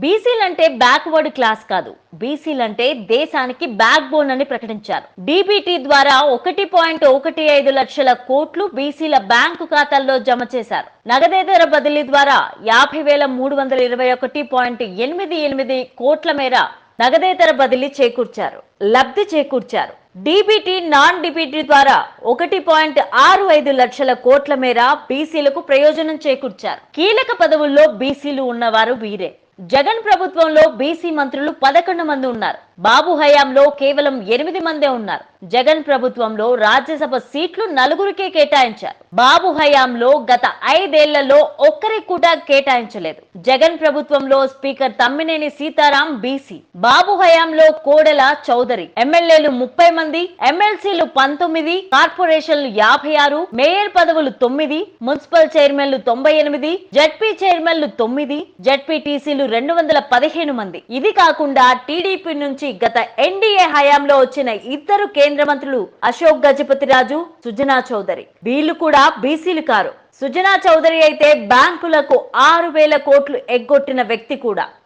బీసీలంటే backward class కాదు, బీసీలంటే దేశానికి back bone అని ప్రకటించారు. డీబీటీ ద్వారా 1.15 లక్షల కోట్లు బీసీల బ్యాంకు ఖాతాల్లో జమ చేశారు. నగదేతర బదిలీ ద్వారా 50,321.88 కోట్ల మేర నగదేతర బదిలీ లబ్ధి చేకూర్చారు. డీబీటీ నాన్ డీబీటీ ద్వారా 1.65 లక్షల కోట్ల మేర బీసీలకు ప్రయోజనం చేకూర్చారు. కీలక పదవుల్లో బీసీలు ఉన్నవారు వీరే. జగన్ ప్రభుత్వంలో బీసీ మంత్రులు 11 మంది ఉన్నారు. బాబు హయాంలో కేవలం 8 మందే ఉన్నారు. జగన్ ప్రభుత్వంలో రాజ్యసభ సీట్లు 4కే కేటాయించారు. బాబు హయాంలో గత 5 ఏళ్లలో ఒక్కరికి కూడా కేటాయించలేదు. జగన్ ప్రభుత్వంలో స్పీకర్ తమ్మినేని సీతారాం బీసీ, బాబు హయాంలో కోడెల చౌదరి, ఎమ్మెల్యేలు 30 మంది, ఎమ్మెల్సీలు 19, కార్పొరేషన్లు 56, మేయర్ పదవులు 9, మున్సిపల్ చైర్మన్లు 98, జడ్పీ చైర్మన్లు 9, జడ్పీటీసీలు 215 మంది. ఇది కాకుండా టీడీపీ నుంచి గత ఎన్డీఏ హయాంలో వచ్చిన 2 కేంద్ర మంత్రులు అశోక్ గజపతిరాజు, సుజనా చౌదరి. వీళ్ళు కూడా బీసీలు కారు. సుజనా చౌదరి అయితే బ్యాంకులకు 6,000 కోట్లు ఎగ్గొట్టిన వ్యక్తి కూడా.